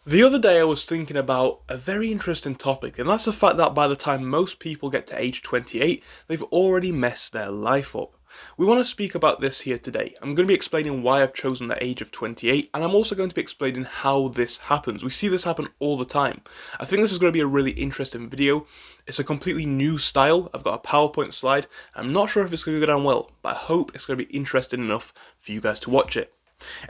The other day I was thinking about a very interesting topic, and that's the fact that by the time most people get to age 28, they've already messed their life up. We want to speak about this here today. I'm going to be explaining why I've chosen the age of 28, and I'm also going to be explaining how this happens. We see this happen all the time. I think this is going to be a really interesting video. It's a completely new style. I've got a PowerPoint slide. I'm not sure if it's going to go down well, but I hope it's going to be interesting enough for you guys to watch it.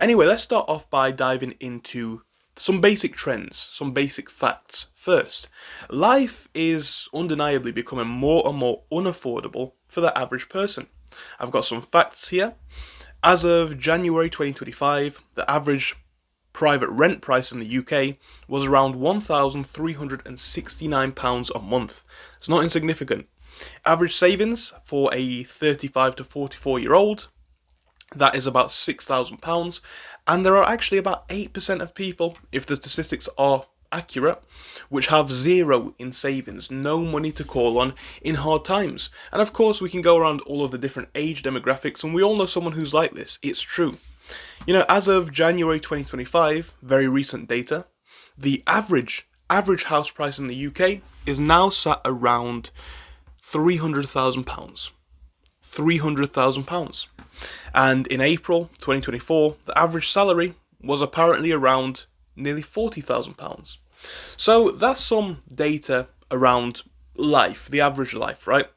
Anyway, let's start off by diving into some basic trends, some basic facts. First, life is undeniably becoming more and more unaffordable for the average person. I've got some facts here. As of January 2025, the average private rent price in the UK was around £1,369 a month. It's not insignificant. Average savings for a 35 to 44-year-old, that is about £6,000, and there are actually about 8% of people, if the statistics are accurate, which have zero in savings, no money to call on in hard times. And of course, we can go around all of the different age demographics, and we all know someone who's like this. It's true. As of January 2025, very recent data, the average house price in the UK is now sat around £300,000. £300,000. And in April 2024, the average salary was apparently around nearly £40,000. So that's some data around life, the average life, right?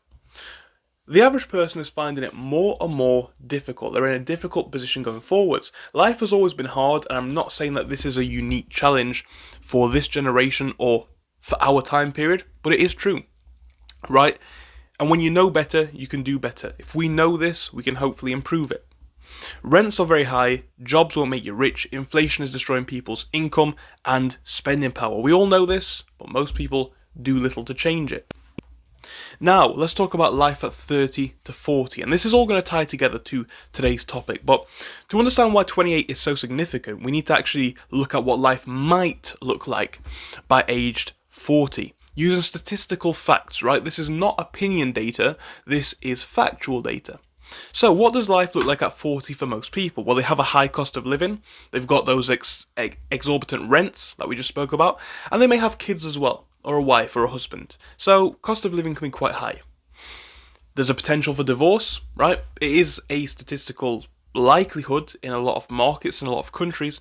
The average person is finding it more and more difficult. They're in a difficult position going forwards. Life has always been hard, and I'm not saying that this is a unique challenge for this generation or for our time period, but it is true, right? And when you know better, you can do better. If we know this, we can hopefully improve it. Rents are very high, jobs won't make you rich, inflation is destroying people's income and spending power. We all know this, but most people do little to change it. Now, let's talk about life at 30 to 40, and this is all going to tie together to today's topic, but to understand why 28 is so significant, we need to actually look at what life might look like by aged 40. Using statistical facts, right? This is not opinion data, this is factual data. So what does life look like at 40 for most people? Well, they have a high cost of living, they've got those exorbitant rents that we just spoke about, and they may have kids as well, or a wife or a husband. So cost of living can be quite high. There's a potential for divorce, right? It is a statistical likelihood in a lot of markets, in a lot of countries.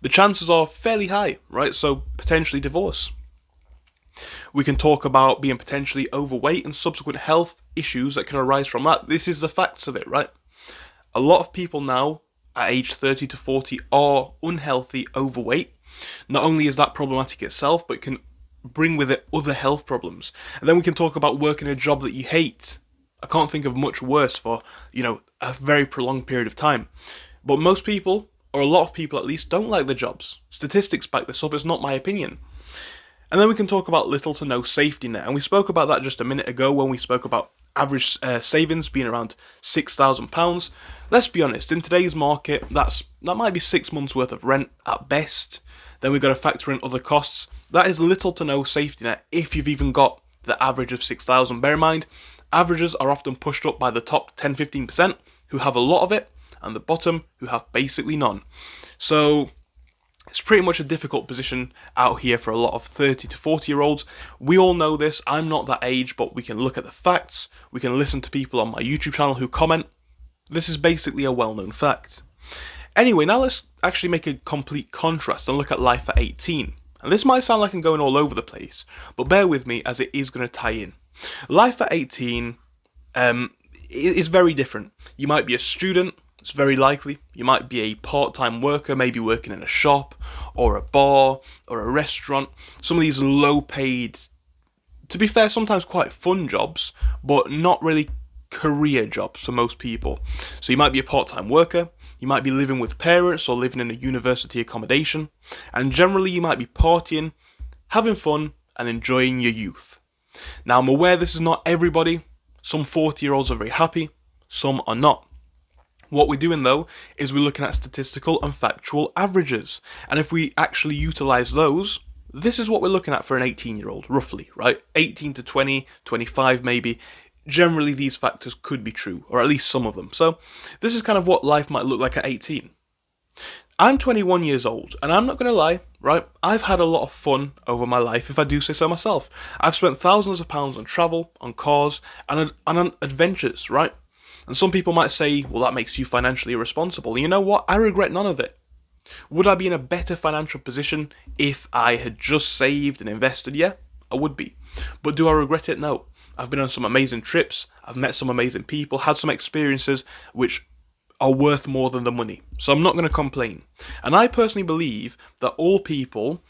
The chances are fairly high, right? So potentially divorce. We can talk about being potentially overweight and subsequent health issues that can arise from that. This is the facts of it, right? A lot of people now at age 30 to 40 are unhealthy, overweight. Not only is that problematic itself, but it can bring with it other health problems. And then we can talk about working a job that you hate. I can't think of much worse for, a very prolonged period of time. But most people, or a lot of people at least, don't like their jobs. Statistics back this up, it's not my opinion. And then we can talk about little to no safety net. And we spoke about that just a minute ago when we spoke about average savings being around £6,000. Let's be honest, in today's market, that might be 6 months worth of rent at best. Then we've got to factor in other costs. That is little to no safety net if you've even got the average of 6,000. Bear in mind, averages are often pushed up by the top 10-15% who have a lot of it, and the bottom who have basically none. So it's pretty much a difficult position out here for a lot of 30 to 40-year-olds. We all know this. I'm not that age, but we can look at the facts. We can listen to people on my YouTube channel who comment. This is basically a well-known fact. Anyway, now let's actually make a complete contrast and look at life at 18. And this might sound like I'm going all over the place, but bear with me as it is going to tie in. Life at 18 is very different. You might be a student. It's very likely. You might be a part-time worker, maybe working in a shop, or a bar, or a restaurant. Some of these low-paid, to be fair, sometimes quite fun jobs, but not really career jobs for most people. So you might be a part-time worker, you might be living with parents or living in a university accommodation, and generally you might be partying, having fun, and enjoying your youth. Now I'm aware this is not everybody. Some 40-year-olds are very happy, some are not. What we're doing though is we're looking at statistical and factual averages, and if we actually utilise those, this is what we're looking at for an 18-year-old, roughly, right? 18 to 20, 25 maybe. Generally these factors could be true, or at least some of them. So this is kind of what life might look like at 18. I'm 21 years old, and I'm not going to lie, right? I've had a lot of fun over my life, if I do say so myself. I've spent thousands of pounds on travel, on cars, and on adventures, right? And some people might say, well, that makes you financially irresponsible. And you know what? I regret none of it. Would I be in a better financial position if I had just saved and invested? Yeah, I would be. But do I regret it? No. I've been on some amazing trips, I've met some amazing people, had some experiences which are worth more than the money. So I'm not going to complain. And I personally believe that all people,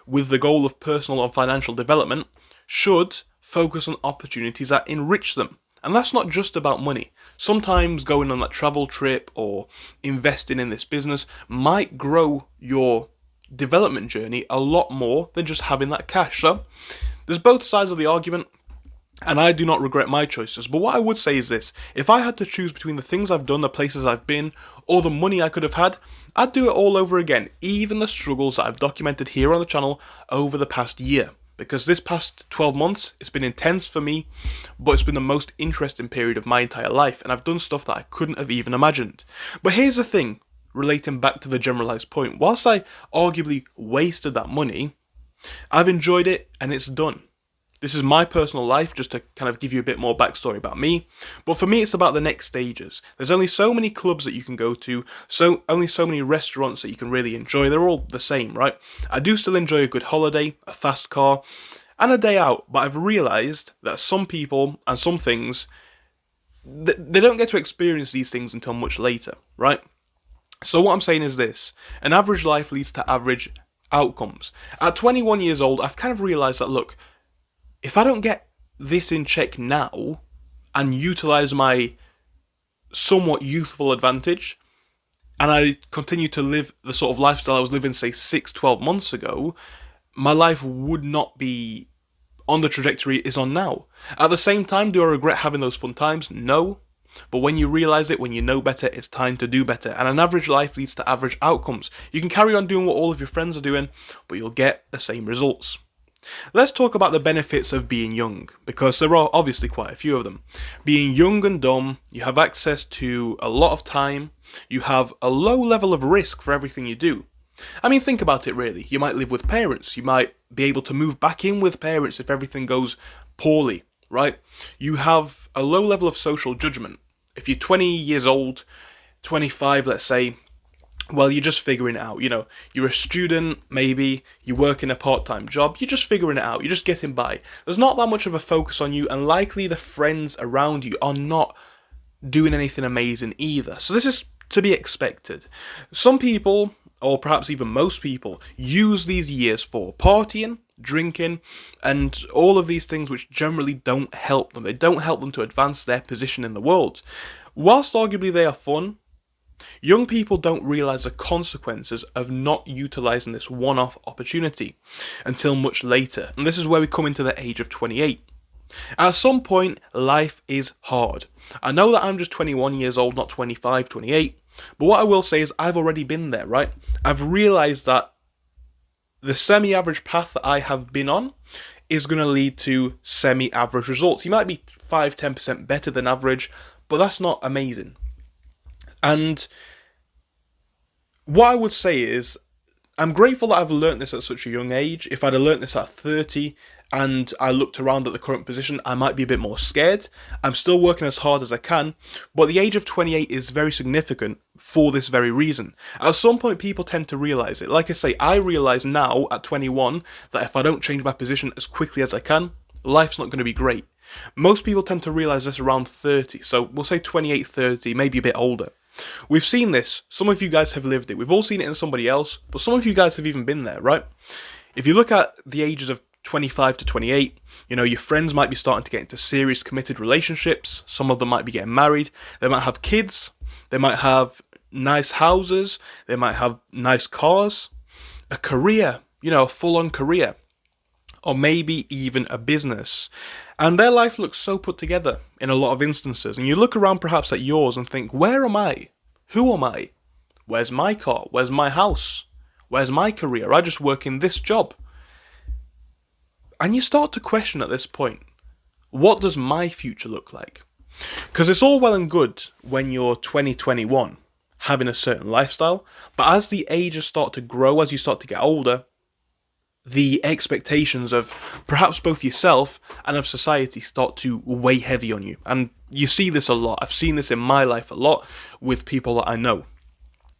with the goal of personal and financial development, should focus on opportunities that enrich them. And that's not just about money. Sometimes going on that travel trip or investing in this business might grow your development journey a lot more than just having that cash. So there's both sides of the argument. And I do not regret my choices, but what I would say is this: if I had to choose between the things I've done, the places I've been, or the money I could have had, I'd do it all over again, even the struggles that I've documented here on the channel over the past year. Because this past 12 months, it's been intense for me, but it's been the most interesting period of my entire life, and I've done stuff that I couldn't have even imagined. But here's the thing, relating back to the generalised point: whilst I arguably wasted that money, I've enjoyed it, and it's done. This is my personal life, just to kind of give you a bit more backstory about me. But for me, it's about the next stages. There's only so many clubs that you can go to, only so many restaurants that you can really enjoy. They're all the same, right? I do still enjoy a good holiday, a fast car, and a day out. But I've realised that some people and some things, they don't get to experience these things until much later, right? So what I'm saying is this: an average life leads to average outcomes. At 21 years old, I've kind of realised that, look, if I don't get this in check now and utilise my somewhat youthful advantage, and I continue to live the sort of lifestyle I was living, say, 6-12 months ago, my life would not be on the trajectory it is on now. At the same time, do I regret having those fun times? No. But when you realise it, when you know better, it's time to do better. And an average life leads to average outcomes. You can carry on doing what all of your friends are doing, but you'll get the same results. Let's talk about the benefits of being young, because there are obviously quite a few of them. Being young and dumb, you have access to a lot of time, you have a low level of risk for everything you do. I mean, think about it really. You might live with parents, you might be able to move back in with parents if everything goes poorly, right? You have a low level of social judgment. If you're 20 years old, 25 let's say, well, you're just figuring it out. You're a student, maybe, you work in a part-time job, you're just figuring it out, you're just getting by. There's not that much of a focus on you, and likely the friends around you are not doing anything amazing either. So this is to be expected. Some people, or perhaps even most people, use these years for partying, drinking, and all of these things which generally don't help them. They don't help them to advance their position in the world. Whilst arguably they are fun, young people don't realise the consequences of not utilising this one-off opportunity until much later. And this is where we come into the age of 28. At some point, life is hard. I know that I'm just 21 years old, not 25, 28. But what I will say is I've already been there, right? I've realised that the semi-average path that I have been on is going to lead to semi-average results. You might be 5-10% better than average, but that's not amazing. And what I would say is, I'm grateful that I've learnt this at such a young age. If I'd have learnt this at 30 and I looked around at the current position, I might be a bit more scared. I'm still working as hard as I can, but the age of 28 is very significant for this very reason. At some point, people tend to realise it. Like I say, I realise now at 21 that if I don't change my position as quickly as I can, life's not going to be great. Most people tend to realise this around 30, so we'll say 28, 30, maybe a bit older. We've seen this, some of you guys have lived it, we've all seen it in somebody else, but some of you guys have even been there, right? If you look at the ages of 25 to 28, your friends might be starting to get into serious committed relationships, some of them might be getting married, they might have kids, they might have nice houses, they might have nice cars, a career, a full-on career, or maybe even a business. And their life looks so put together in a lot of instances. And you look around perhaps at yours and think, where am I? Who am I? Where's my car? Where's my house? Where's my career? I just work in this job. And you start to question at this point, what does my future look like? Because it's all well and good when you're 20, 21, having a certain lifestyle. But as the ages start to grow, as you start to get older, the expectations of perhaps both yourself and of society start to weigh heavy on you. And you see this a lot. I've seen this in my life a lot with people that I know.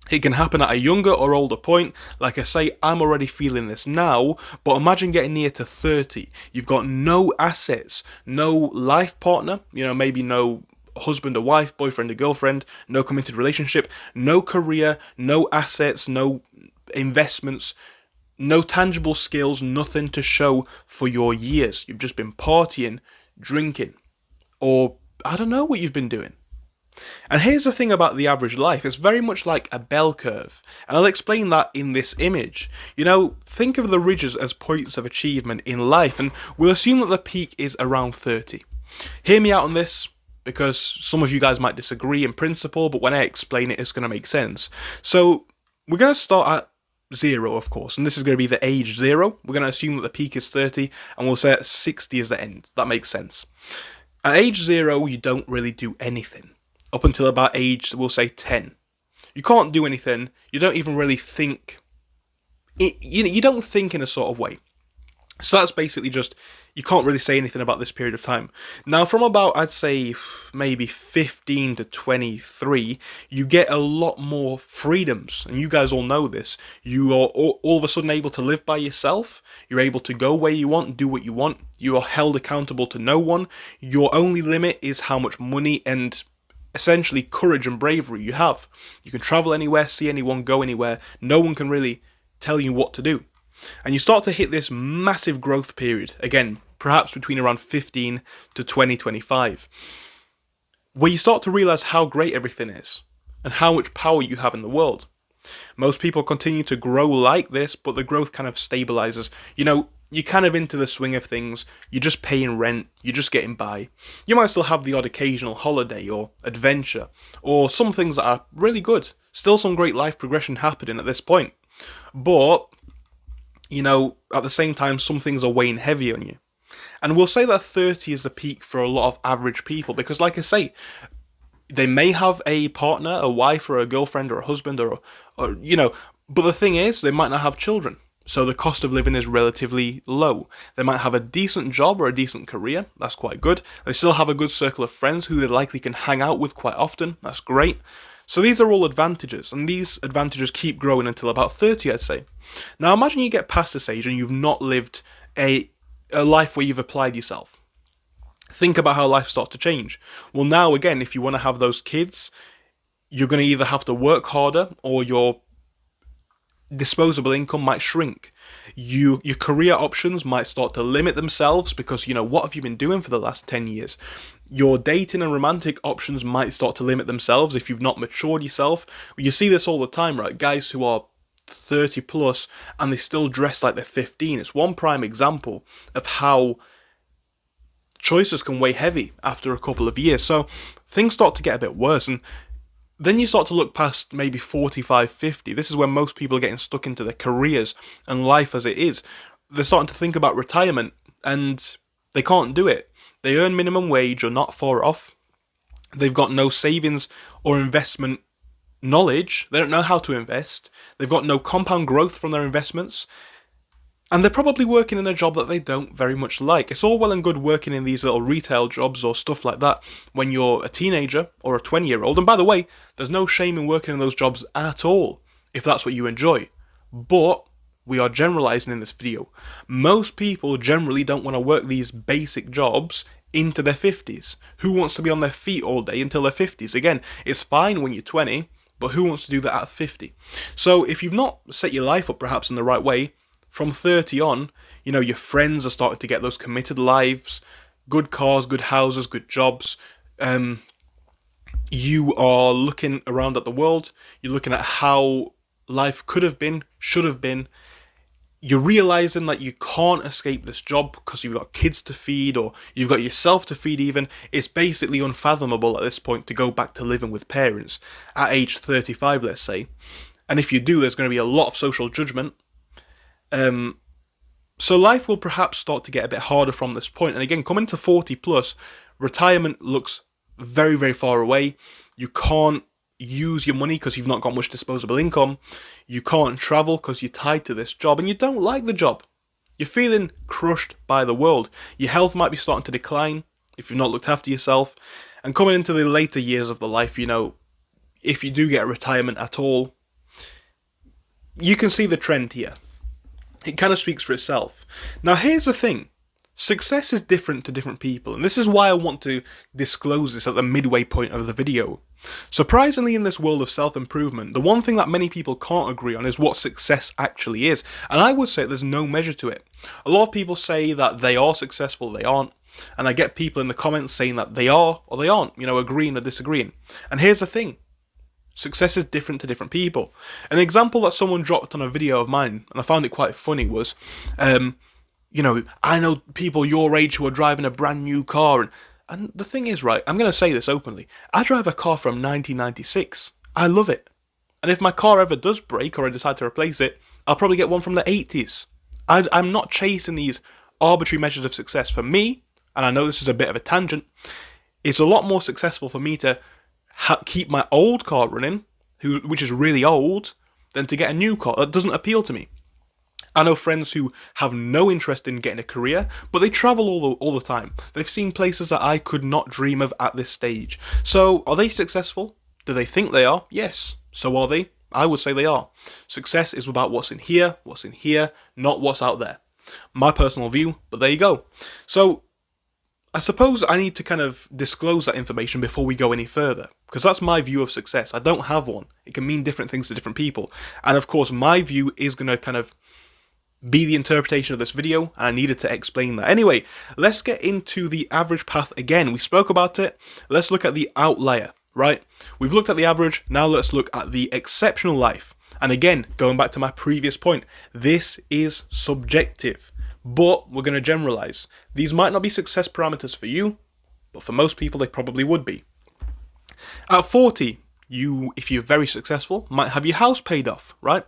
It can happen at a younger or older point. Like I say, I'm already feeling this now, but imagine getting near to 30. You've got no assets, no life partner, maybe no husband or wife, boyfriend or girlfriend, no committed relationship, no career, no assets, no investments, no tangible skills, nothing to show for your years. You've just been partying, drinking, or I don't know what you've been doing. And here's the thing about the average life. It's very much like a bell curve. And I'll explain that in this image. Think of the ridges as points of achievement in life, and we'll assume that the peak is around 30. Hear me out on this, because some of you guys might disagree in principle, but when I explain it, it's going to make sense. So we're going to start at 0, of course, and this is going to be the age 0. We're going to assume that the peak is 30, and we'll say at 60 is the end. That makes sense. At age 0, you don't really do anything. Up until about age, we'll say 10. You can't do anything. You don't even really think. You don't think in a sort of way. So that's basically just, you can't really say anything about this period of time. Now, from about, I'd say, maybe 15 to 23, you get a lot more freedoms. And you guys all know this. You are all of a sudden able to live by yourself. You're able to go where you want, do what you want. You are held accountable to no one. Your only limit is how much money and essentially courage and bravery you have. You can travel anywhere, see anyone, go anywhere. No one can really tell you what to do. And you start to hit this massive growth period, again, perhaps between around 15 to 25, where you start to realize how great everything is and how much power you have in the world. Most people continue to grow like this, but the growth kind of stabilizes. You're kind of into the swing of things, you're just paying rent, you're just getting by. You might still have the odd occasional holiday or adventure, or some things that are really good. Still some great life progression happening at this point. But, at the same time, some things are weighing heavy on you. And we'll say that 30 is the peak for a lot of average people, because like I say, they may have a partner, a wife or a girlfriend or a husband or but the thing is, they might not have children. So the cost of living is relatively low. They might have a decent job or a decent career. That's quite good. They still have a good circle of friends who they likely can hang out with quite often. That's great. So these are all advantages, and these advantages keep growing until about 30, I'd say. Now imagine you get past this age and you've not lived a life where you've applied yourself. Think about how life starts to change. Well, now again, if you want to have those kids, you're going to either have to work harder or your disposable income might shrink. Your career options might start to limit themselves because, what have you been doing for the last 10 years? Your dating and romantic options might start to limit themselves if you've not matured yourself. You see this all the time, right? Guys who are 30 plus and they still dress like they're 15. It's one prime example of how choices can weigh heavy after a couple of years. So things start to get a bit worse, and then you start to look past maybe 45, 50. This is when most people are getting stuck into their careers and life as it is. They're starting to think about retirement, and they can't do it. They earn minimum wage or not far off. They've got no savings or investment knowledge. They don't know how to invest. They've got no compound growth from their investments. And they're probably working in a job that they don't very much like. It's all well and good working in these little retail jobs or stuff like that when you're a teenager or a 20-year-old. And by the way, there's no shame in working in those jobs at all, if that's what you enjoy. But we are generalizing in this video. Most people generally don't want to work these basic jobs into their 50s. Who wants to be on their feet all day until their 50s? Again, it's fine when you're 20, but who wants to do that at 50? So if you've not set your life up perhaps in the right way, from 30 on, your friends are starting to get those committed lives, good cars, good houses, good jobs. You are looking around at the world. You're looking at how life could have been, should have been. You're realizing that you can't escape this job because you've got kids to feed or you've got yourself to feed even. It's basically unfathomable at this point to go back to living with parents at age 35, let's say. And if you do, there's going to be a lot of social judgment. So life will perhaps start to get a bit harder from this point. And again, coming to 40 plus, retirement looks very, very far away. You can't use your money because you've not got much disposable income. You can't travel because you're tied to this job and you don't like the job. You're feeling crushed by the world. Your health might be starting to decline if you've not looked after yourself. And coming into the later years of the life, if you do get a retirement at all, you can see the trend here. It kind of speaks for itself. Now, here's the thing. Success is different to different people, and this is why I want to disclose this at the midway point of the video. Surprisingly, in this world of self-improvement, the one thing that many people can't agree on is what success actually is, and I would say there's no measure to it. A lot of people say that they are successful, they aren't, and I get people in the comments saying that they are or they aren't, agreeing or disagreeing. And here's the thing. Success is different to different people. An example that someone dropped on a video of mine, and I found it quite funny, was I know people your age who are driving a brand new car, and the thing is, right, I'm going to say this openly, I drive a car from 1996. I love it. And if my car ever does break or I decide to replace it, I'll probably get one from the 80s. I'm not chasing these arbitrary measures of success. For me, and I know this is a bit of a tangent, it's a lot more successful for me to keep my old car running, which is really old, than to get a new car. That doesn't appeal to me. I know friends who have no interest in getting a career, but they travel all the time. They've seen places that I could not dream of at this stage. So, are they successful? Do they think they are? Yes. So are they? I would say they are. Success is about what's in here, not what's out there. My personal view, but there you go. So, I suppose I need to kind of disclose that information before we go any further, because that's my view of success. I don't have one. It can mean different things to different people. And of course, my view is going to kind of be the interpretation of this video, and I needed to explain that. Anyway, let's get into the average path again. We spoke about it. Let's look at the outlier, right? We've looked at the average, now let's look at the exceptional life. And again, going back to my previous point, this is subjective, but we're going to generalize. These might not be success parameters for you, but for most people they probably would be. At 40, if you're very successful, might have your house paid off, right?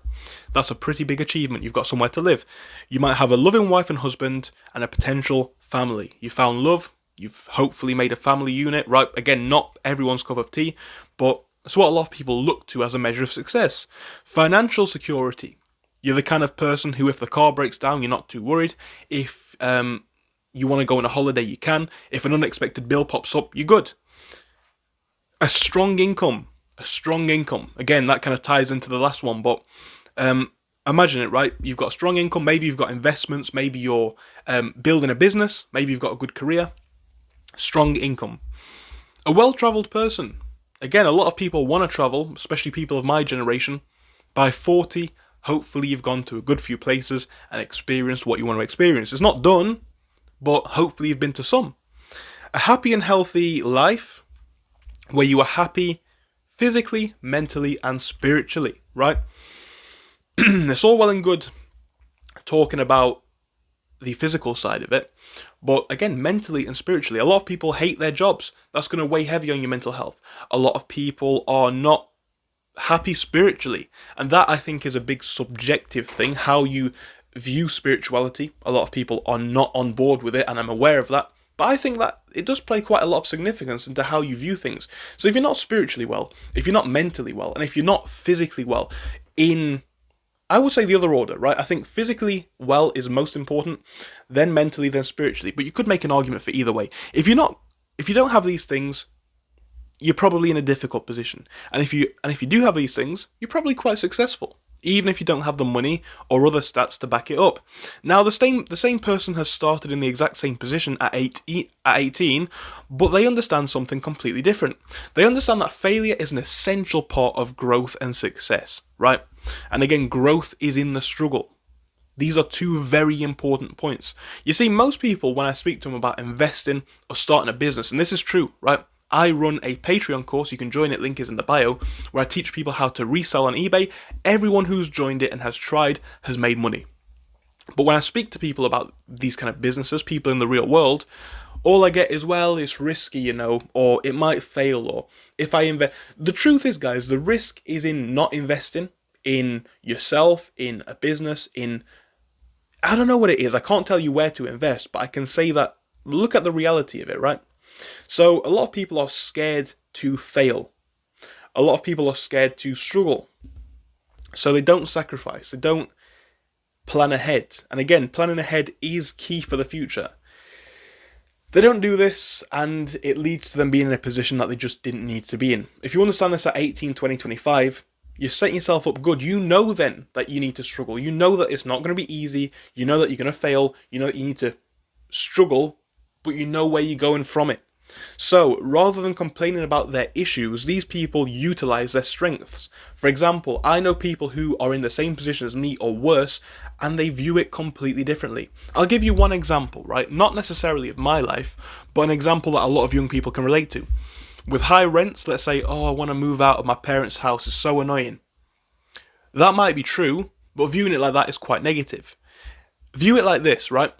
That's a pretty big achievement. You've got somewhere to live. You might have a loving wife and husband and a potential family. You found love. You've hopefully made a family unit, right? Again, not everyone's cup of tea, but it's what a lot of people look to as a measure of success. Financial security. You're the kind of person who, if the car breaks down, you're not too worried. If you want to go on a holiday, you can. If an unexpected bill pops up, you're good. A strong income. Again, that kind of ties into the last one, but imagine it, right? You've got a strong income, maybe you've got investments, maybe you're building a business, maybe you've got a good career. Strong income. A well-travelled person. Again, a lot of people want to travel, especially people of my generation. By 40, hopefully you've gone to a good few places and experienced what you want to experience. It's not done, but hopefully you've been to some. A happy and healthy life where you are happy physically, mentally, and spiritually, right? It's all well and good talking about the physical side of it, but again, mentally and spiritually, a lot of people hate their jobs. That's going to weigh heavy on your mental health. A lot of people are not happy spiritually, and that I think is a big subjective thing, how you view spirituality. A lot of people are not on board with it, and I'm aware of that. But I think that it does play quite a lot of significance into how you view things. So if you're not spiritually well, if you're not mentally well, and if you're not physically well, I would say the other order, right? I think physically well is most important, then mentally, then spiritually. But you could make an argument for either way. If you don't have these things, you're probably in a difficult position. And if you do have these things, you're probably quite successful, even if you don't have the money or other stats to back it up. Now, the same person has started in the exact same position at 18, but they understand something completely different. They understand that failure is an essential part of growth and success, right? And again, growth is in the struggle. These are two very important points. You see, most people, when I speak to them about investing or starting a business, and this is true, right? I run a Patreon course, you can join it, link is in the bio, where I teach people how to resell on eBay. Everyone who's joined it and has tried has made money. But when I speak to people about these kind of businesses, people in the real world, all I get is, well, it's risky, or it might fail, or if I invest. The truth is, guys, the risk is in not investing in yourself, in a business, I don't know what it is. I can't tell you where to invest, but I can say that, look at the reality of it, right? So a lot of people are scared to fail. A lot of people are scared to struggle. So they don't sacrifice, they don't plan ahead. And again, planning ahead is key for the future. They don't do this, and it leads to them being in a position that they just didn't need to be in. If you understand this at 18, 20, 25, you're setting yourself up good. You know then that you need to struggle. You know that it's not going to be easy. You know that you're going to fail. You know that you need to struggle, but you know where you're going from it. So, rather than complaining about their issues, these people utilize their strengths. For example, I know people who are in the same position as me or worse, and they view it completely differently. I'll give you one example, right? Not necessarily of my life, but an example that a lot of young people can relate to. With high rents, let's say, oh, I want to move out of my parents' house, it's so annoying. That might be true, but viewing it like that is quite negative. View it like this, right?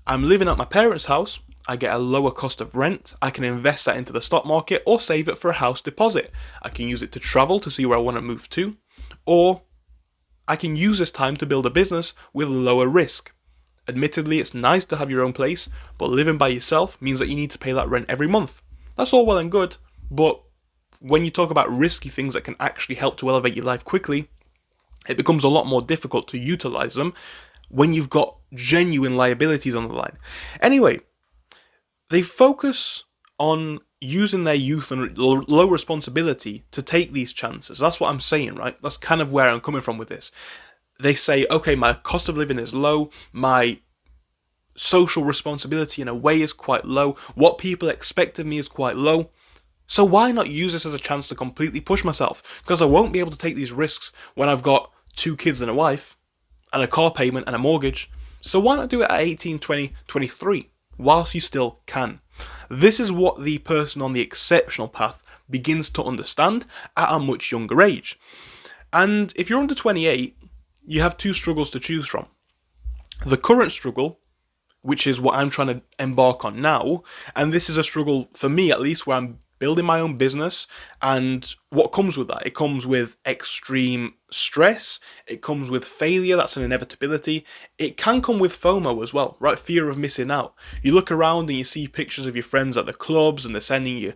I'm living at my parents' house, I get a lower cost of rent, I can invest that into the stock market or save it for a house deposit. I can use it to travel to see where I want to move to, or I can use this time to build a business with lower risk. Admittedly, it's nice to have your own place, but living by yourself means that you need to pay that rent every month. That's all well and good, but when you talk about risky things that can actually help to elevate your life quickly, it becomes a lot more difficult to utilize them when you've got genuine liabilities on the line. Anyway, they focus on using their youth and low responsibility to take these chances. That's what I'm saying, right? That's kind of where I'm coming from with this. They say, okay, my cost of living is low, my social responsibility in a way is quite low, what people expect of me is quite low, so why not use this as a chance to completely push myself? Because I won't be able to take these risks when I've got 2 kids and a wife, and a car payment and a mortgage. So why not do it at 18, 20, 23? Whilst you still can. This is what the person on the exceptional path begins to understand at a much younger age. And if you're under 28, you have 2 struggles to choose from. The current struggle, which is what I'm trying to embark on now, and this is a struggle for me at least, where I'm building my own business, and what comes with that? It comes with extreme stress, it comes with failure, that's an inevitability, it can come with FOMO as well, right? Fear of missing out. You look around and you see pictures of your friends at the clubs, and they're sending you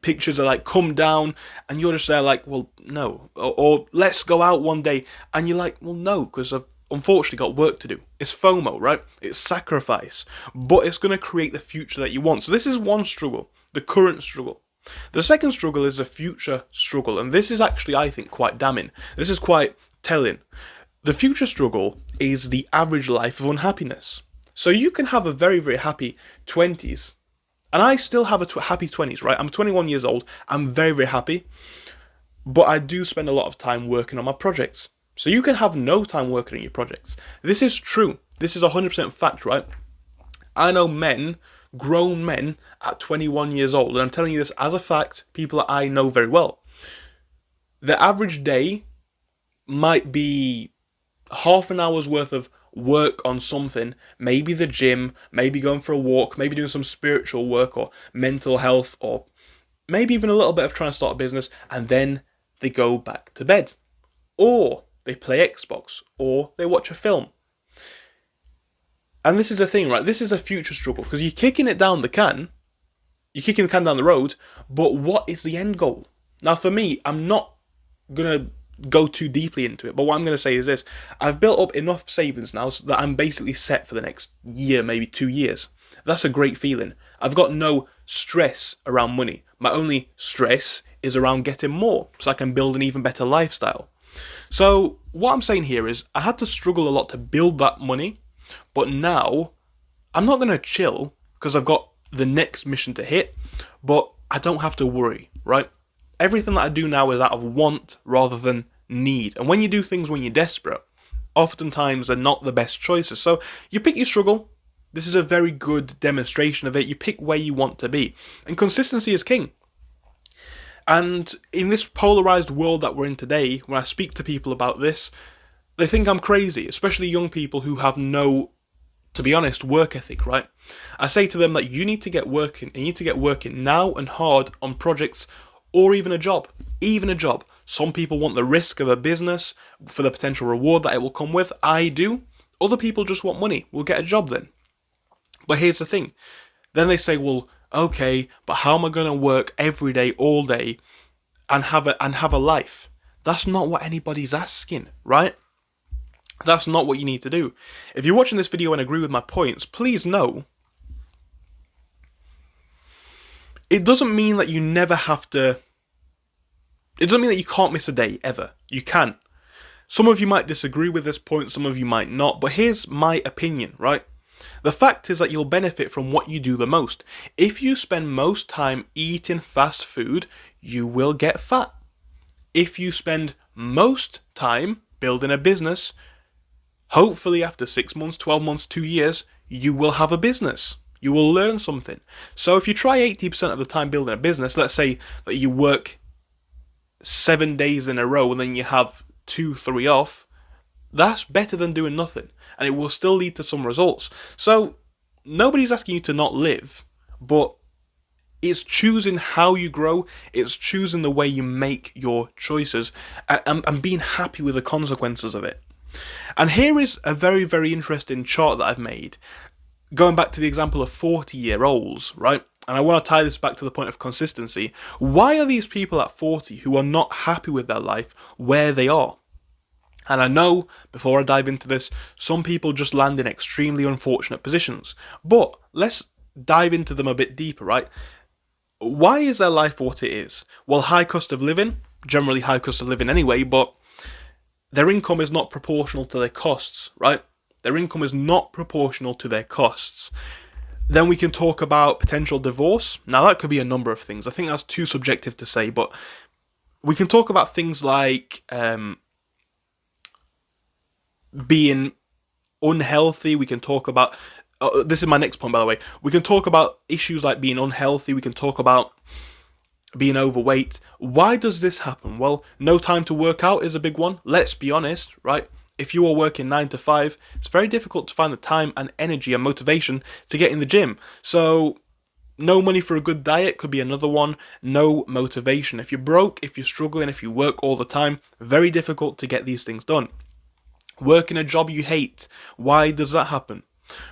pictures of like, come down, and you're just there like, well, no, or let's go out one day, and you're like, well, no, because I've unfortunately got work to do. It's FOMO, right? It's sacrifice, but it's going to create the future that you want. So this is one struggle. The current struggle. The second struggle is a future struggle, and this is actually, I think, quite damning. This is quite telling. The future struggle is the average life of unhappiness. So you can have a very, very happy 20s, and I still have a happy 20s, right? I'm 21 years old, I'm very, very happy, but I do spend a lot of time working on my projects. So you can have no time working on your projects. This is true. This is 100% fact, right? I know men, grown men at 21 years old, and I'm telling you this as a fact, people that I know very well. The average day might be half an hour's worth of work on something, maybe the gym, maybe going for a walk, maybe doing some spiritual work or mental health, or maybe even a little bit of trying to start a business, and then they go back to bed. Or they play Xbox, or they watch a film. And this is the thing, right? This is a future struggle, because you're kicking it down the can, you're kicking the can down the road, but what is the end goal? Now, for me, I'm not going to go too deeply into it, but what I'm going to say is this. I've built up enough savings now so that I'm basically set for the next year, maybe 2 years. That's a great feeling. I've got no stress around money. My only stress is around getting more, so I can build an even better lifestyle. So, what I'm saying here is, I had to struggle a lot to build that money, but now, I'm not going to chill, because I've got the next mission to hit, but I don't have to worry, right? Everything that I do now is out of want rather than need. And when you do things when you're desperate, oftentimes they're not the best choices. So, you pick your struggle. This is a very good demonstration of it. You pick where you want to be. And consistency is king. And in this polarized world that we're in today, when I speak to people about this, they think I'm crazy, especially young people who have no, to be honest, work ethic, right? I say to them that you need to get working, and you need to get working now and hard on projects, or even a job. Even a job. Some people want the risk of a business for the potential reward that it will come with. I do. Other people just want money. We'll get a job then. But here's the thing. Then they say, well, okay, but how am I going to work every day, all day, and have a life. That's not what anybody's asking, right? That's not what you need to do. If you're watching this video and agree with my points, please know it doesn't mean that you never have to. It doesn't mean that you can't miss a day ever. You can. Some of you might disagree with this point, some of you might not, but here's my opinion, right? The fact is that you'll benefit from what you do the most. If you spend most time eating fast food, you will get fat. If you spend most time building a business, hopefully after 6 months, 12 months, 2 years, you will have a business. You will learn something. So if you try 80% of the time building a business, let's say that you work 7 days in a row and then you have 2, 3 off, that's better than doing nothing, and it will still lead to some results. So nobody's asking you to not live, but it's choosing how you grow, it's choosing the way you make your choices, and being happy with the consequences of it. And here is a very, very interesting chart that I've made, going back to the example of 40-year-olds, right? And I want to tie this back to the point of consistency. Why are these people at 40 who are not happy with their life where they are? And I know, before I dive into this, some people just land in extremely unfortunate positions. But let's dive into them a bit deeper, right? Why is their life what it is? Well, high cost of living, generally high cost of living anyway, but their income is not proportional to their costs, right? Their income is not proportional to their costs. Then we can talk about potential divorce. Now, that could be a number of things. I think that's too subjective to say, but we can talk about things like being unhealthy. We can talk about this is my next point, by the way. We can talk about issues like being unhealthy. We can talk about being overweight. Why does this happen? Well, no time to work out is a big one. Let's be honest, right? If you are working 9 to 5, it's very difficult to find the time and energy and motivation to get in the gym. So no money for a good diet could be another one. No motivation. If you're broke, if you're struggling, if you work all the time, very difficult to get these things done. Working a job you hate. Why does that happen?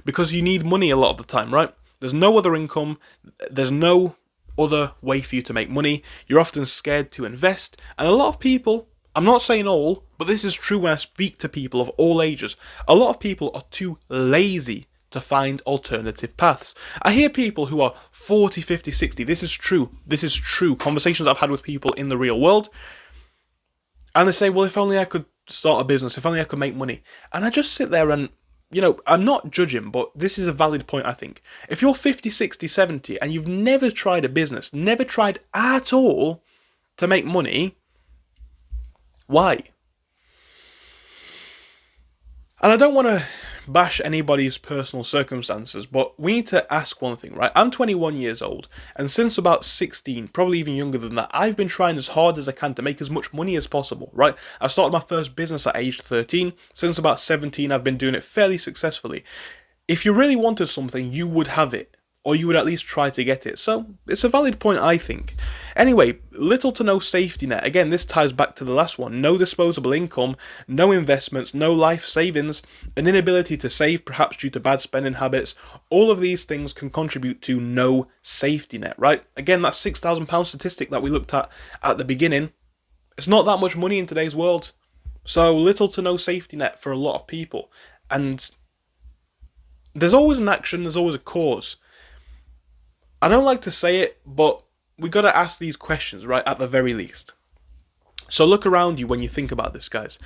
Because you need money a lot of the time, right? There's no other income. There's no other way for you to make money. You're often scared to invest. And a lot of people, I'm not saying all, but this is true when I speak to people of all ages, a lot of people are too lazy to find alternative paths. I hear people who are 40, 50, 60. This is true. This is true. Conversations I've had with people in the real world. And they say, well, if only I could start a business, if only I could make money. And I just sit there and, you know, I'm not judging, but this is a valid point, I think. If you're 50, 60, 70 and you've never tried a business, never tried at all to make money, why? And I don't want to bash anybody's personal circumstances, but we need to ask one thing, right? I'm 21 years old, and since about 16, probably even younger than that, I've been trying as hard as I can to make as much money as possible, right? I started my first business at age 13. Since about 17, I've been doing it fairly successfully. If you really wanted something, you would have it, or you would at least try to get it. So it's a valid point, I think. Anyway, little to no safety net. Again, this ties back to the last one. No disposable income, no investments, no life savings, an inability to save, perhaps due to bad spending habits. All of these things can contribute to no safety net, right? Again, that £6,000 statistic that we looked at the beginning, it's not that much money in today's world. So little to no safety net for a lot of people. And there's always an action, there's always a cause. I don't like to say it, but we got to ask these questions, right, at the very least. So look around you when you think about this, guys.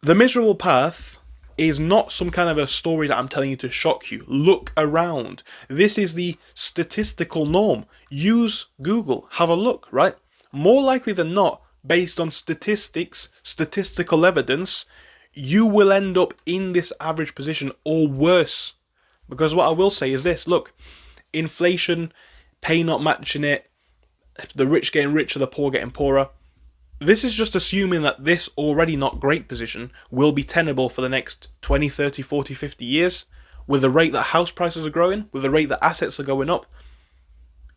The miserable path is not some kind of a story that I'm telling you to shock you. Look around. This is the statistical norm. Use Google. Have a look, right? More likely than not, based on statistics, statistical evidence, you will end up in this average position or worse. Because what I will say is this, look, inflation, pay not matching it, the rich getting richer, the poor getting poorer. This is just assuming that this already not great position will be tenable for the next 20, 30, 40, 50 years, with the rate that house prices are growing, with the rate that assets are going up.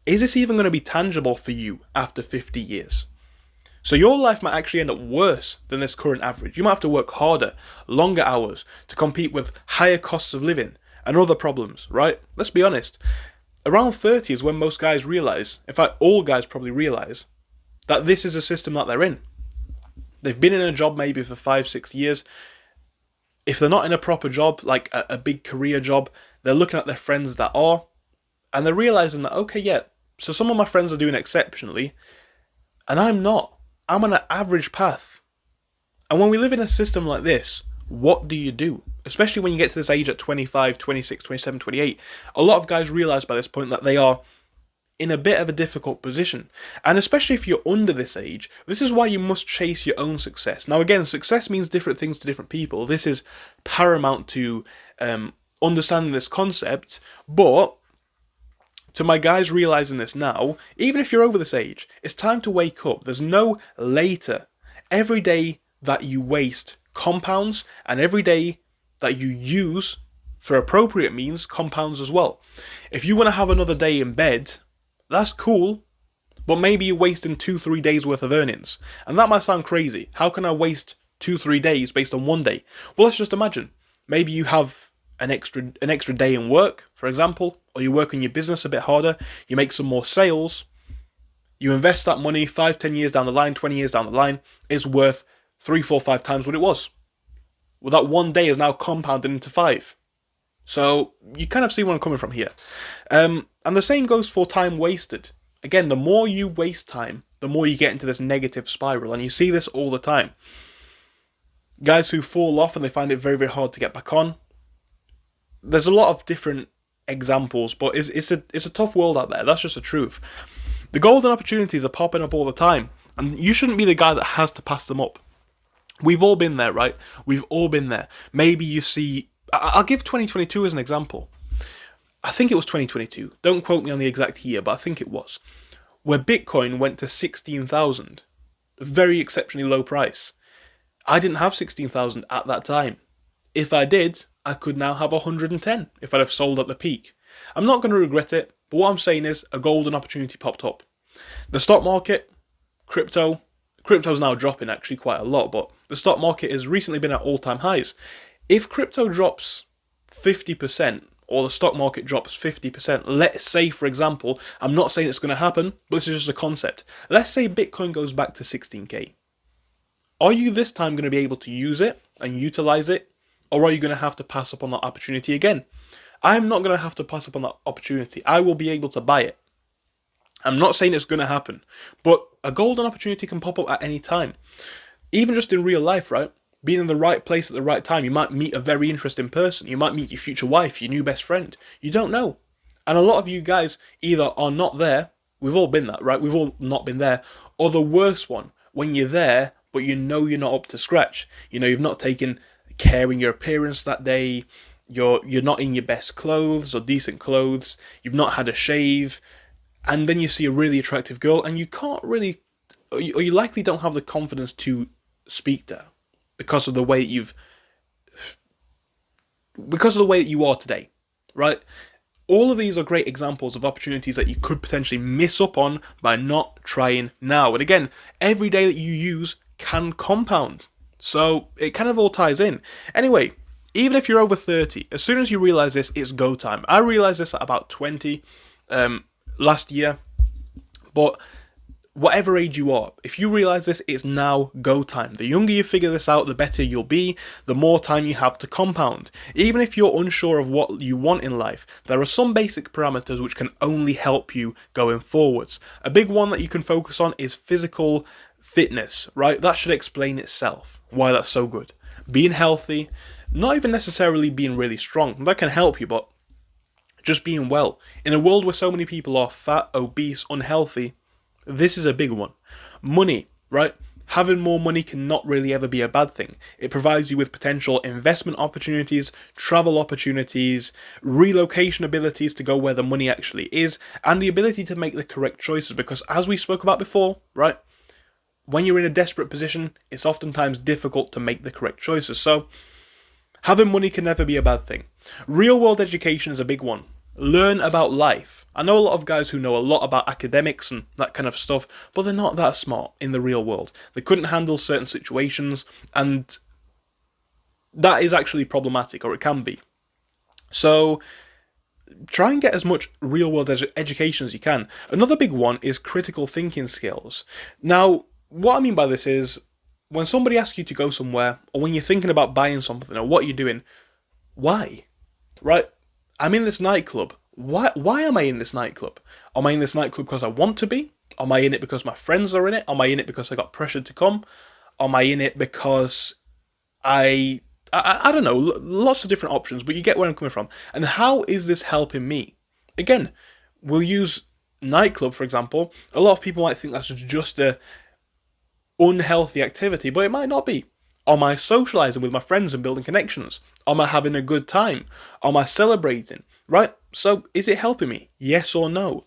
Is this even going to be tangible for you after 50 years? So your life might actually end up worse than this current average. You might have to work harder, longer hours, to compete with higher costs of living and other problems, right? Let's be honest. Around 30 is when most guys realise, in fact all guys probably realise, that this is a system that they're in. They've been in a job maybe for 5-6 years. If they're not in a proper job, like a big career job, they're looking at their friends that are, and they're realizing that, okay, yeah, so some of my friends are doing exceptionally, and I'm not. I'm on an average path. And when we live in a system like this, what do you do? Especially when you get to this age at 25, 26, 27, 28. A lot of guys realize by this point that they are in a bit of a difficult position. And especially if you're under this age, this is why you must chase your own success. Now again, success means different things to different people. This is paramount to understanding this concept, but to my guys realizing this now, even if you're over this age, it's time to wake up. There's no later. Every day that you waste compounds, and every day that you use for appropriate means compounds as well. If you want to have another day in bed, that's cool, but maybe you're wasting 2-3 days worth of earnings. And that might sound crazy. How can I waste 2-3 days based on one day? Well, let's just imagine. Maybe you have an extra day in work, for example, or you work on your business a bit harder, you make some more sales, you invest that money 5-10 years down the line, 20 years down the line, it's worth 3, 4, 5 times what it was. Well, that one day is now compounded into 5. So you kind of see where I'm coming from here. And the same goes for time wasted. Again, the more you waste time, the more you get into this negative spiral. And you see this all the time. Guys who fall off and they find it very, very hard to get back on. There's a lot of different examples, but it's a tough world out there. That's just the truth. The golden opportunities are popping up all the time. And you shouldn't be the guy that has to pass them up. We've all been there, right? We've all been there. Maybe you see... I'll give 2022 as an example. I think it was 2022. Don't quote me on the exact year, but I think it was. Where Bitcoin went to 16,000. Very exceptionally low price. I didn't have 16,000 at that time. If I did, I could now have 110 if I'd have sold at the peak. I'm not going to regret it, but what I'm saying is a golden opportunity popped up. The stock market, crypto's now dropping actually quite a lot, but the stock market has recently been at all-time highs. If crypto drops 50%, or the stock market drops 50%, let's say, for example, I'm not saying it's going to happen, but this is just a concept. Let's say Bitcoin goes back to 16k. Are you this time going to be able to use it and utilize it, or are you going to have to pass up on that opportunity again? I'm not going to have to pass up on that opportunity. I will be able to buy it. I'm not saying it's going to happen, but a golden opportunity can pop up at any time. Even just in real life, right? Being in the right place at the right time. You might meet a very interesting person. You might meet your future wife, your new best friend. You don't know. And a lot of you guys either are not there. We've all been that, right? We've all not been there. Or the worst one, when you're there, but you know you're not up to scratch. You know, you've not taken care in your appearance that day. You're not in your best clothes or decent clothes. You've not had a shave. And then you see a really attractive girl and you can't really, or you likely don't have the confidence to speak to her. Because of the way that you are today, right? All of these are great examples of opportunities that you could potentially miss up on by not trying now. And again, every day that you use can compound. So it kind of all ties in. Anyway, even if you're over 30, as soon as you realize this, it's go time. I realized this at about 20 last year, but whatever age you are, if you realize this, it's now go time. The younger you figure this out, the better you'll be, the more time you have to compound. Even if you're unsure of what you want in life, there are some basic parameters which can only help you going forwards. A big one that you can focus on is physical fitness, right? That should explain itself, why that's so good. Being healthy, not even necessarily being really strong, that can help you, but just being well. In a world where so many people are fat, obese, unhealthy, this is a big one. Money, right? Having more money can not really ever be a bad thing. It provides you with potential investment opportunities, travel opportunities, relocation abilities to go where the money actually is, and the ability to make the correct choices. Because as we spoke about before, right? When you're in a desperate position, it's oftentimes difficult to make the correct choices. So having money can never be a bad thing. Real world education is a big one. Learn about life. I know a lot of guys who know a lot about academics and that kind of stuff, but they're not that smart in the real world. They couldn't handle certain situations, and that is actually problematic, or it can be. So try and get as much real world education as you can. Another big one is critical thinking skills. Now, what I mean by this is when somebody asks you to go somewhere, or when you're thinking about buying something, or what you're doing, why? Right? I'm in this nightclub. Why am I in this nightclub? Am I in this nightclub because I want to be? Am I in it because my friends are in it? Am I in it because I got pressured to come? Am I in it because I don't know, lots of different options, but you get where I'm coming from. And how is this helping me? Again, we'll use nightclub, for example. A lot of people might think that's just a unhealthy activity, but it might not be. Am I socializing with my friends and building connections? Am I having a good time? Am I celebrating? Right? So, is it helping me? Yes or no?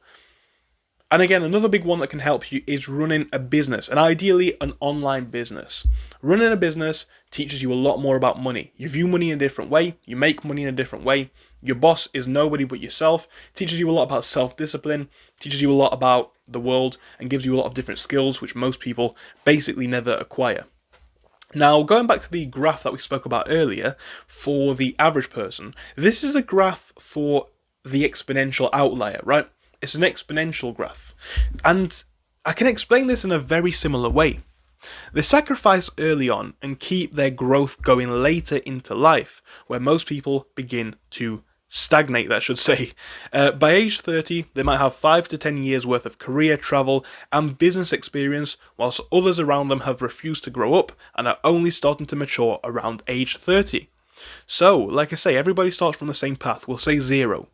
And again, another big one that can help you is running a business, and ideally an online business. Running a business teaches you a lot more about money. You view money in a different way, you make money in a different way. Your boss is nobody but yourself, teaches you a lot about self-discipline, teaches you a lot about the world, and gives you a lot of different skills which most people basically never acquire. Now, going back to the graph that we spoke about earlier, for the average person, this is a graph for the exponential outlier, right? It's an exponential graph. And I can explain this in a very similar way. They sacrifice early on and keep their growth going later into life, where most people begin to stagnate, that should say. By age 30, they might have 5 to 10 years worth of career, travel, and business experience, whilst others around them have refused to grow up and are only starting to mature around age 30. So, like I say, everybody starts from the same path. We'll say 0.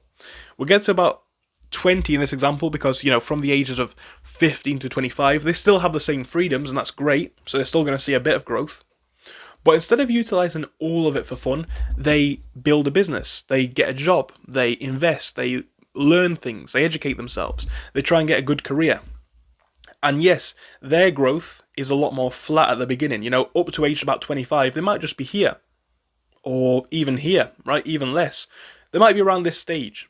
We'll get to about 20 in this example because, from the ages of 15 to 25, they still have the same freedoms, and that's great, so they're still going to see a bit of growth. But instead of utilising all of it for fun, they build a business, they get a job, they invest, they learn things, they educate themselves, they try and get a good career. And yes, their growth is a lot more flat at the beginning. Up to age about 25, they might just be here. Or even here, right? Even less. They might be around this stage.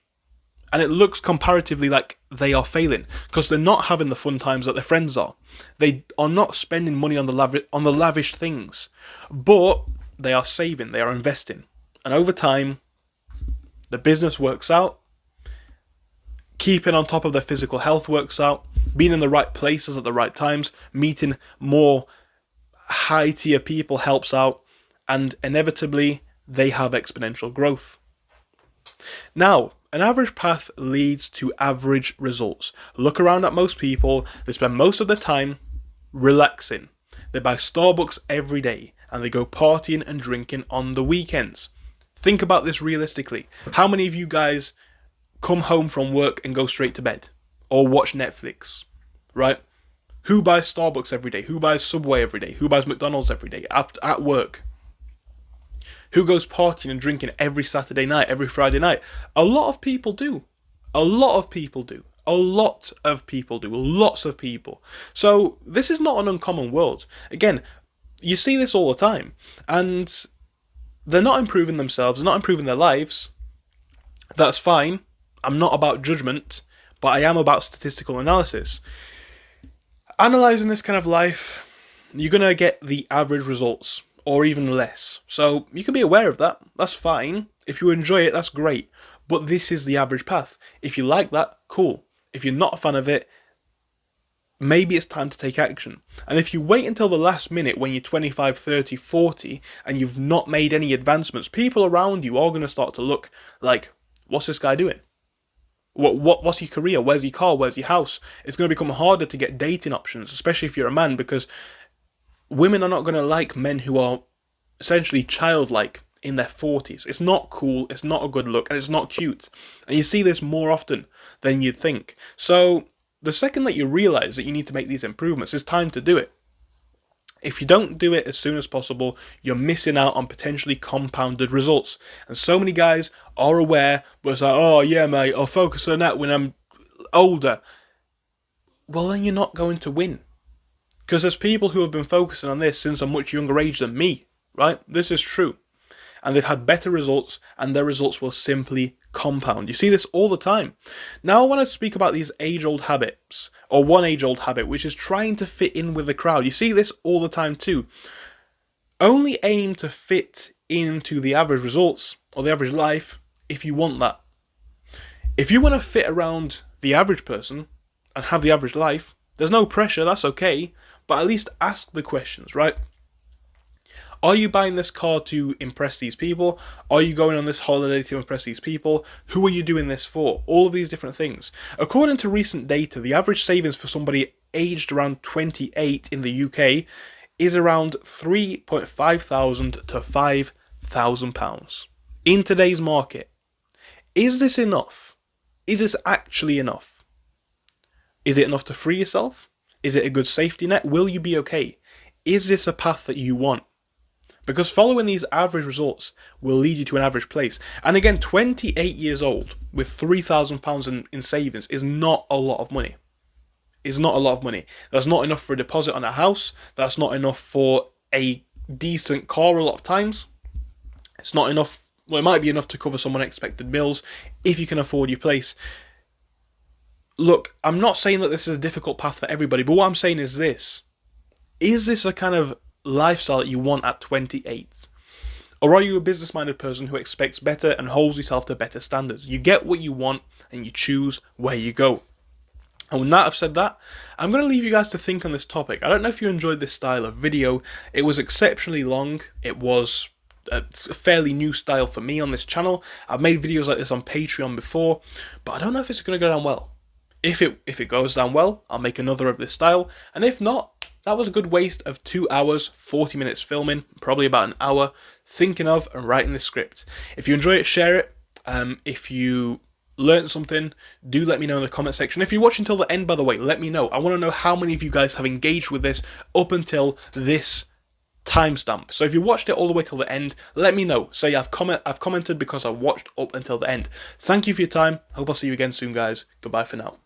And it looks comparatively like they are failing because they're not having the fun times that their friends are. They are not spending money on the lavish things, but they are saving, they are investing. And over time, the business works out, keeping on top of their physical health works out, being in the right places at the right times, meeting more high-tier people helps out, and inevitably, they have exponential growth. Now, an average path leads to average results. Look around at most people, they spend most of their time relaxing. They buy Starbucks every day, and they go partying and drinking on the weekends. Think about this realistically. How many of you guys come home from work and go straight to bed? Or watch Netflix, right? Who buys Starbucks every day? Who buys Subway every day? Who buys McDonald's every day at work? Who goes partying and drinking every Saturday night, every Friday night? A lot of people do. A lot of people do. A lot of people do. Lots of people. So this is not an uncommon world. Again, you see this all the time. And they're not improving themselves. They're not improving their lives. That's fine. I'm not about judgment, but I am about statistical analysis. Analysing this kind of life, you're going to get the average results. Or even less. So you can be aware of that. That's fine. If you enjoy it, that's great. But this is the average path. If you like that, cool. If you're not a fan of it, maybe it's time to take action. And if you wait until the last minute when you're 25, 30, 40, and you've not made any advancements, people around you are going to start to look like, what's this guy doing? What's your career? Where's your car? Where's your house? It's going to become harder to get dating options, especially if you're a man, because women are not going to like men who are essentially childlike in their 40s. It's not cool, it's not a good look, and it's not cute. And you see this more often than you'd think. So the second that you realise that you need to make these improvements, it's time to do it. If you don't do it as soon as possible, you're missing out on potentially compounded results. And so many guys are aware, but it's like, oh yeah mate, I'll focus on that when I'm older. Well, then you're not going to win. Because there's people who have been focusing on this since a much younger age than me, right? This is true. And they've had better results, and their results will simply compound. You see this all the time. Now I want to speak about these age-old habits, or one age-old habit, which is trying to fit in with the crowd. You see this all the time too. Only aim to fit into the average results, or the average life, if you want that. If you want to fit around the average person and have the average life, there's no pressure, that's okay, but at least ask the questions, right? Are you buying this car to impress these people? Are you going on this holiday to impress these people? Who are you doing this for? All of these different things. According to recent data, the average savings for somebody aged around 28 in the UK is around £3,500 to £5,000 in today's market. Is this enough? Is this actually enough? Is it enough to free yourself? Is it a good safety net? Will you be okay? Is this a path that you want? Because following these average results will lead you to an average place. And again, 28 years old with £3,000 in savings is not a lot of money. It's not a lot of money. That's not enough for a deposit on a house. That's not enough for a decent car a lot of times. It's not enough. Well, it might be enough to cover some unexpected bills if you can afford your place. Look, I'm not saying that this is a difficult path for everybody, but what I'm saying is this. Is this a kind of lifestyle that you want at 28? Or are you a business-minded person who expects better and holds yourself to better standards? You get what you want and you choose where you go. And now I've said that, I'm going to leave you guys to think on this topic. I don't know if you enjoyed this style of video. It was exceptionally long. It was a fairly new style for me on this channel. I've made videos like this on Patreon before, but I don't know if it's going to go down well. If it goes down well, I'll make another of this style. And if not, that was a good waste of 2 hours, 40 minutes filming, probably about an hour, thinking of and writing the script. If you enjoy it, share it. If you learned something, do let me know in the comment section. If you watch until the end, by the way, let me know. I want to know how many of you guys have engaged with this up until this timestamp. So if you watched it all the way till the end, let me know. Say I've commented because I watched up until the end. Thank you for your time. I hope I'll see you again soon, guys. Goodbye for now.